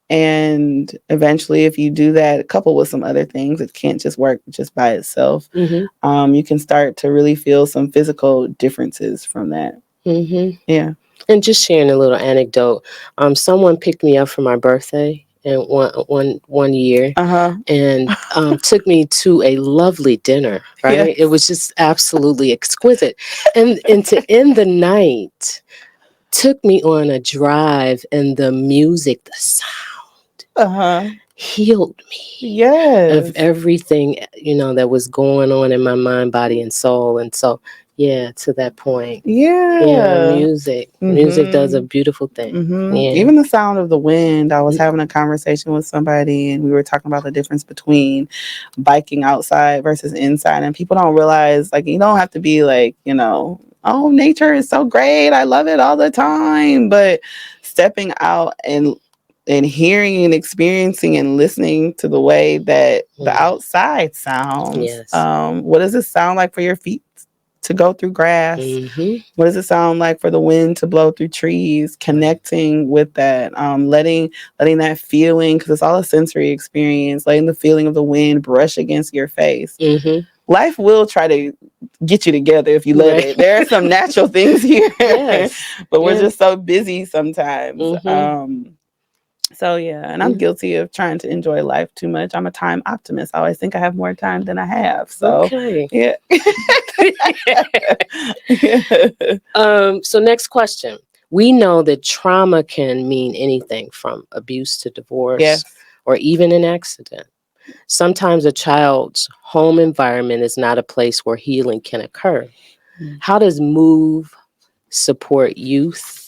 And eventually, if you do that, coupled with some other things, it can't just work just by itself. You can start to really feel some physical differences from that. Yeah. And just sharing a little anecdote. Someone picked me up for my birthday and one year, and took me to a lovely dinner. Right, it was just absolutely exquisite, and to end the night, took me on a drive, and the music, the sound, healed me of everything that was going on in my mind, body, and soul. And so, yeah, to that point, music does a beautiful thing. Even the sound of the wind. I was having a conversation with somebody, and we were talking about the difference between biking outside versus inside, and people don't realize, like, you don't have to be like, oh, nature is so great, I love it all the time, but stepping out and hearing and experiencing and listening to the way that the outside sounds. What does it sound like for your feet to go through grass? What does it sound like for the wind to blow through trees? Connecting with that, letting that feeling, because it's all a sensory experience, letting the feeling of the wind brush against your face. Life will try to get you together if you let it. There are some natural things here, but we're just so busy sometimes. So yeah, and I'm guilty of trying to enjoy life too much. I'm a time optimist. I always think I have more time than I have. So yeah. So next question. We know that trauma can mean anything from abuse to divorce, or even an accident. Sometimes a child's home environment is not a place where healing can occur. How does MOVE support youth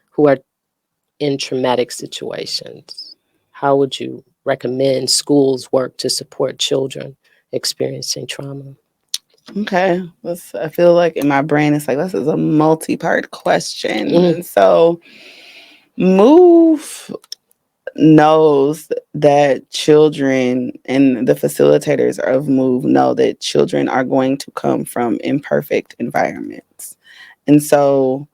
who are in traumatic situations? How would you recommend schools work to support children experiencing trauma? Okay. I feel like in my brain, it's like, this is a multi-part question. And so MOVE knows that children, and the facilitators of MOVE know that children are going to come from imperfect environments. And so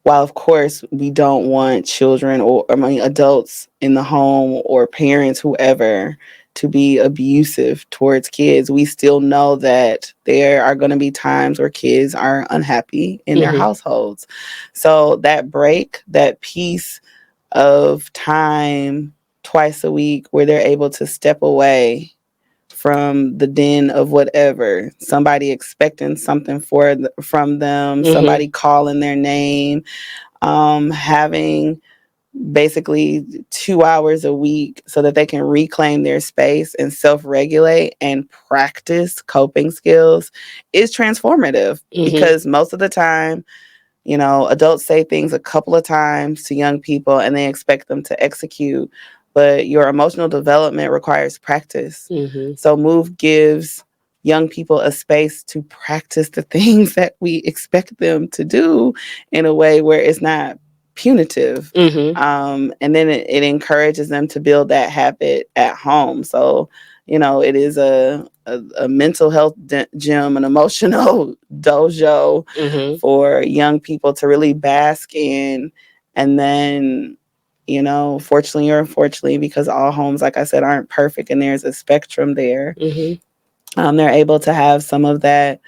while of course we don't want children or adults in the home or parents, whoever, to be abusive towards kids, we still know that there are going to be times where kids are unhappy in their households. So that break, that piece of time twice a week where they're able to step away from the den of whatever, somebody expecting something from them, somebody calling their name, having basically 2 hours a week so that they can reclaim their space and self-regulate and practice coping skills is transformative. Because most of the time, adults say things a couple of times to young people and they expect them to execute, but your emotional development requires practice. So MOVE gives young people a space to practice the things that we expect them to do in a way where it's not punitive. And then it encourages them to build that habit at home. So, it is a mental health gym, an emotional dojo for young people to really bask in. And then, fortunately or unfortunately, because all homes, like I said, aren't perfect and there's a spectrum there, they're able to have some of that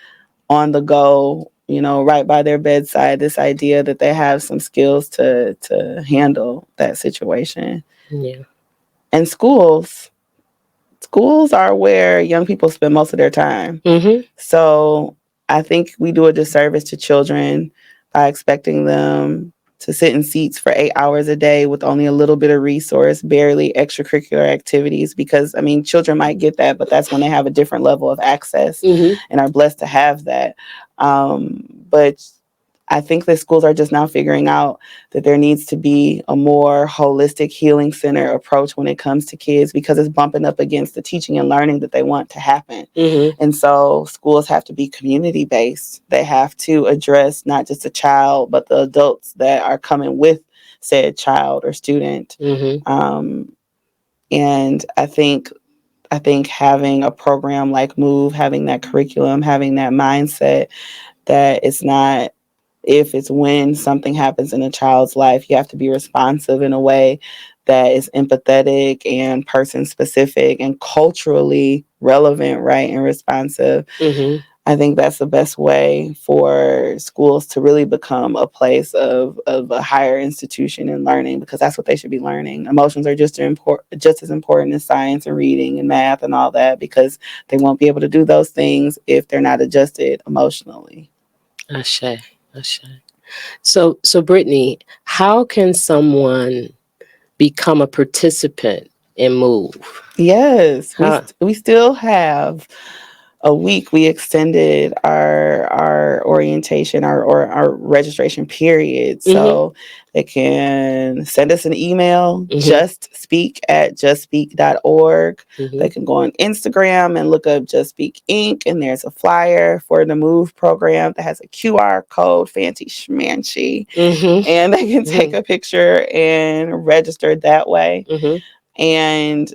on the go, right by their bedside, this idea that they have some skills to handle that situation. And schools are where young people spend most of their time. So I think we do a disservice to children by expecting them to sit in seats for 8 hours a day with only a little bit of resource, barely extracurricular activities, because children might get that, but that's when they have a different level of access and are blessed to have that. But I think that schools are just now figuring out that there needs to be a more holistic healing center approach when it comes to kids, because it's bumping up against the teaching and learning that they want to happen. And so schools have to be community based. They have to address not just the child, but the adults that are coming with said child or student. And I think having a program like MOVE, having that curriculum, having that mindset that it's not if it's when something happens in a child's life, you have to be responsive in a way that is empathetic and person specific and culturally relevant, right, and responsive. Mm-hmm. I think that's the best way for schools to really become a place of a higher institution in learning, because that's what they should be learning. Emotions are just as important as science and reading and math and all that, because they won't be able to do those things if they're not adjusted emotionally. Ashe. Ashe. So Brittni, how can someone become a participant and move? Yes, Huh? we still have a week. We extended our orientation, our registration period, Mm-hmm. so they can send us an email, Mm-hmm. justspeak@justspeak.org. Mm-hmm. They can go on Instagram and look up Just Speak Inc., and there's a flyer for the Move program that has a QR code, fancy schmancy, and they can take Mm-hmm. a picture and register that way. Mm-hmm.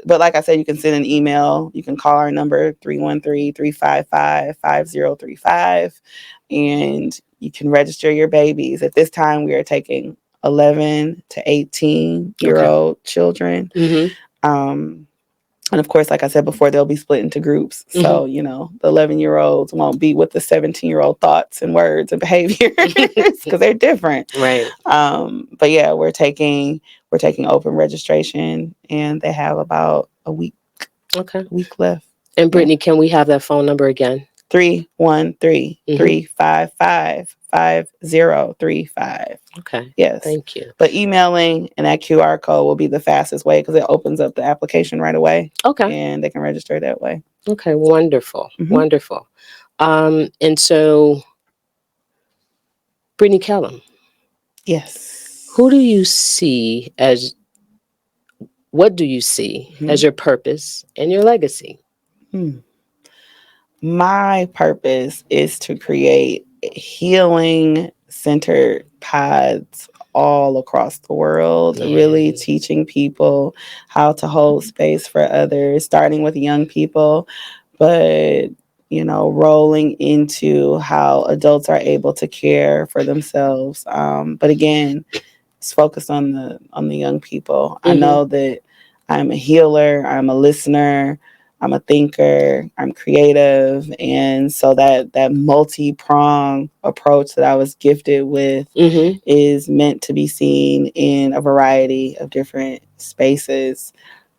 But like I said, you can send an email. You can call our number 313-355-5035, and you can register your babies. At this time, we are taking 11 to 18-year Okay. old children. Mm-hmm. Um, and of course, like I said before, they'll be split into groups. Mm-hmm. So, the 11-year-olds won't be with the 17-year-old thoughts and words and behaviors because they're different. Right. But yeah, we're taking open registration, and they have about a week Okay. left. And Yeah. Brittni, can we have that phone number again? 313-355-5035. Okay. Yes. Thank you. But emailing and that QR code will be the fastest way, because it opens up the application right away, Okay. and they can register that way. Okay. Wonderful. Mhm. Wonderful. And so, Brittni Kellom, Yes. who do you see as what do you see as your purpose and your legacy? Hmm. My purpose is to create healing centered pods all across the world, really Yeah. teaching people how to hold space for others, starting with young people, but rolling into how adults are able to care for themselves. But again, it's focused on the young people. I Mm-hmm. know that I'm a healer, I'm a listener, I'm a thinker, I'm creative, and so that multi-prong approach that I was gifted with Mm-hmm. is meant to be seen in a variety of different spaces.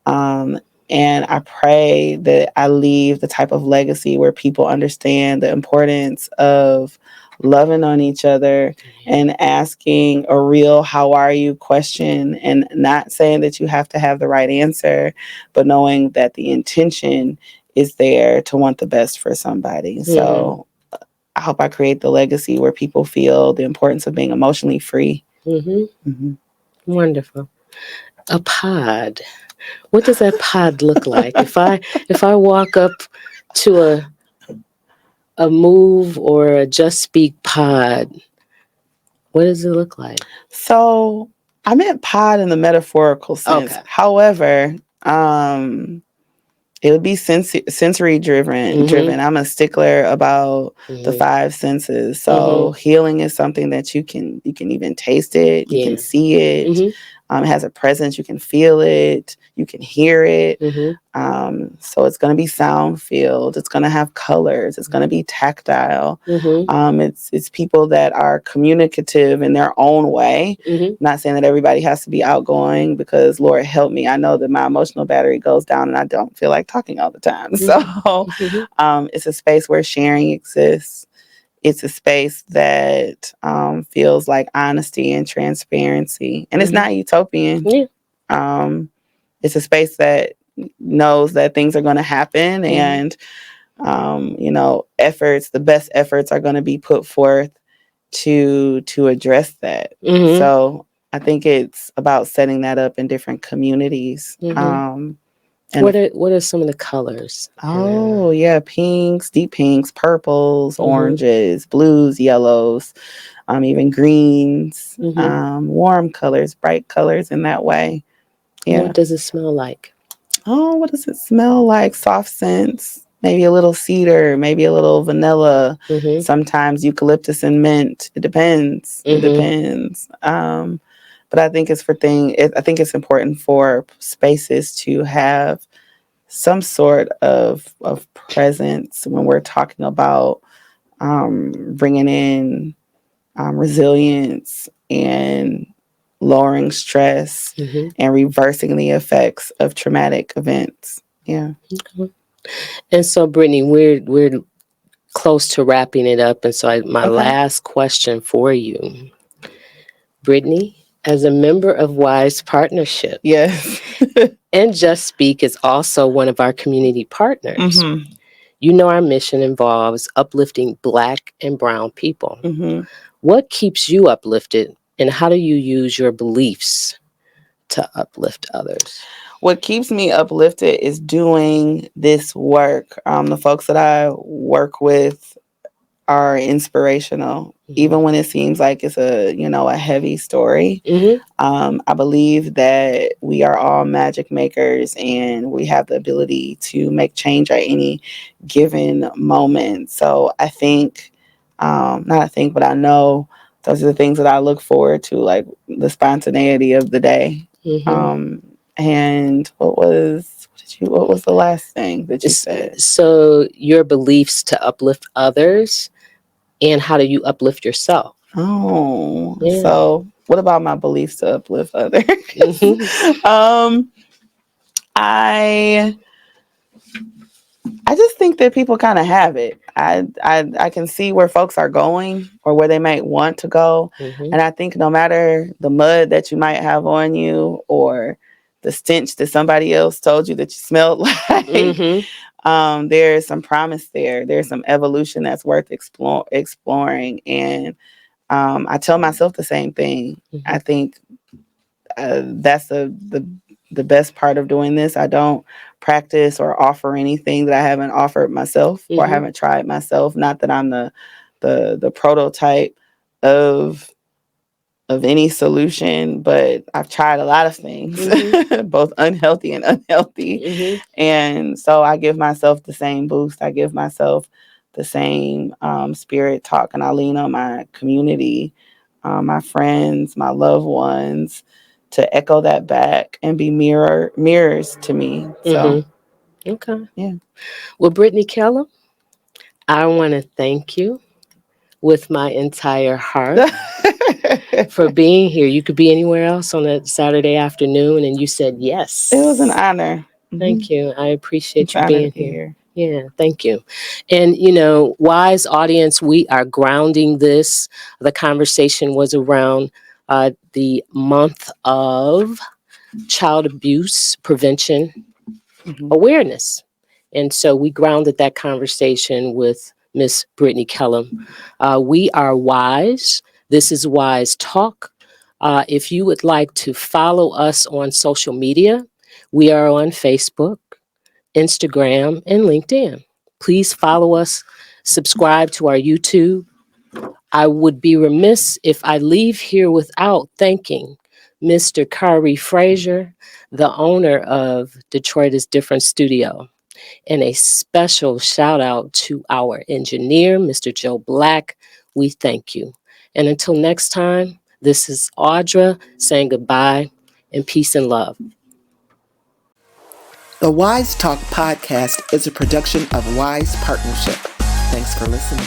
Um, and I pray that I leave the type of legacy where people understand the importance of loving on each other and asking a real "how are you" question, and not saying that you have to have the right answer, but knowing that the intention is there to want the best for somebody. Mm-hmm. So I hope I create the legacy where people feel the importance of being emotionally free. Mm-hmm. Mm-hmm. Wonderful. A pod. What does that pod look like? If I walk up to a move or a Just Speak pod, what does it look like? So I meant pod in the metaphorical sense. Okay. However, it would be sensory driven. Mm-hmm. I'm a stickler about the Mm-hmm. five senses. So Mm-hmm. healing is something that you can even taste it, you can Yeah. see it. Mm-hmm. It has a presence. You can feel it. You can hear it. Mm-hmm. So it's going to be sound filled. It's going to have colors. It's going to be tactile. Mm-hmm. It's people that are communicative in their own way. Mm-hmm. Not saying that everybody has to be outgoing, because Lord help me, I know that my emotional battery goes down and I don't feel like talking all the time. So Mm-hmm. it's a space where sharing exists. It's a space that feels like honesty and transparency, and it's Mm-hmm. not utopian. Yeah. Um, it's a space that knows that things are going to happen, and the best efforts are going to be put forth to address that. Mm-hmm. So I think it's about setting that up in different communities. Mm-hmm. And What are some of the colors? oh yeah, pinks, deep pinks, purples, Mm-hmm. oranges, blues, yellows, even greens, Mm-hmm. warm colors, bright colors in that way. Yeah. What does it smell like? Oh, what does it smell like? Soft scents, maybe a little cedar, maybe a little vanilla, Mm-hmm. sometimes eucalyptus and mint. It depends. It Mm-hmm. depends. But I think I think it's important for spaces to have some sort of presence when we're talking about bringing in resilience and lowering stress Mm-hmm. and reversing the effects of traumatic events. Yeah. Okay. And so, Brittni, we're close to wrapping it up, and so my Okay. last question for you, Brittni, as a member of W.I.S.E Partnership, Yes. and Just Speak is also one of our community partners. Mm-hmm. You know, our mission involves uplifting Black and Brown people. Mm-hmm. What keeps you uplifted, and how do you use your beliefs to uplift others? What keeps me uplifted is doing this work. The folks that I work with are inspirational, even when it seems like it's a heavy story. Mm-hmm. I believe that we are all magic makers and we have the ability to make change at any given moment. So I think, not I think, but I know those are the things that I look forward to, like the spontaneity of the day. Mm-hmm. And what was the last thing that you said? So your beliefs to uplift others, and how do you uplift yourself? Oh, Yeah. so what about my beliefs to uplift others? Mm-hmm. I I just think that people kind of have it. I can see where folks are going or where they might want to go, Mm-hmm. and I think no matter the mud that you might have on you or the stench that somebody else told you that you smelled like, there's some promise there. There's some evolution that's worth exploring, and I tell myself the same thing. Mm-hmm. I think that's the best part of doing this. I don't practice or offer anything that I haven't offered myself or Mm-hmm. haven't tried myself. Not that I'm the prototype of any solution, but I've tried a lot of things, both unhealthy and unhealthy. Mm-hmm. And so I give myself the same boost. I give myself the same spirit talk, and I lean on my community, my friends, my loved ones to echo that back and be mirrors to me. So, Okay. yeah. Well, Brittni Kellom, I want to thank you with my entire heart for being here. You could be anywhere else on a Saturday afternoon, and you said yes. It was an honor. Thank you. I appreciate It's you an honor being to be here. here. Yeah, thank you. And, wise audience, we are grounding this. The conversation was around the month of child abuse prevention awareness. And so we grounded that conversation with Miss Brittni Kellom. We are WISE. This is WISE Talk. If you would like to follow us on social media, we are on Facebook, Instagram, and LinkedIn. Please follow us, subscribe to our YouTube. I would be remiss if I leave here without thanking Mr. Kari Frazier, the owner of Detroit is Different Studio. And a special shout out to our engineer, Mr. Joe Black. We thank you. And until next time, this is Audra saying goodbye and peace and love. The WISE Talk podcast is a production of WISE Partnership. Thanks for listening.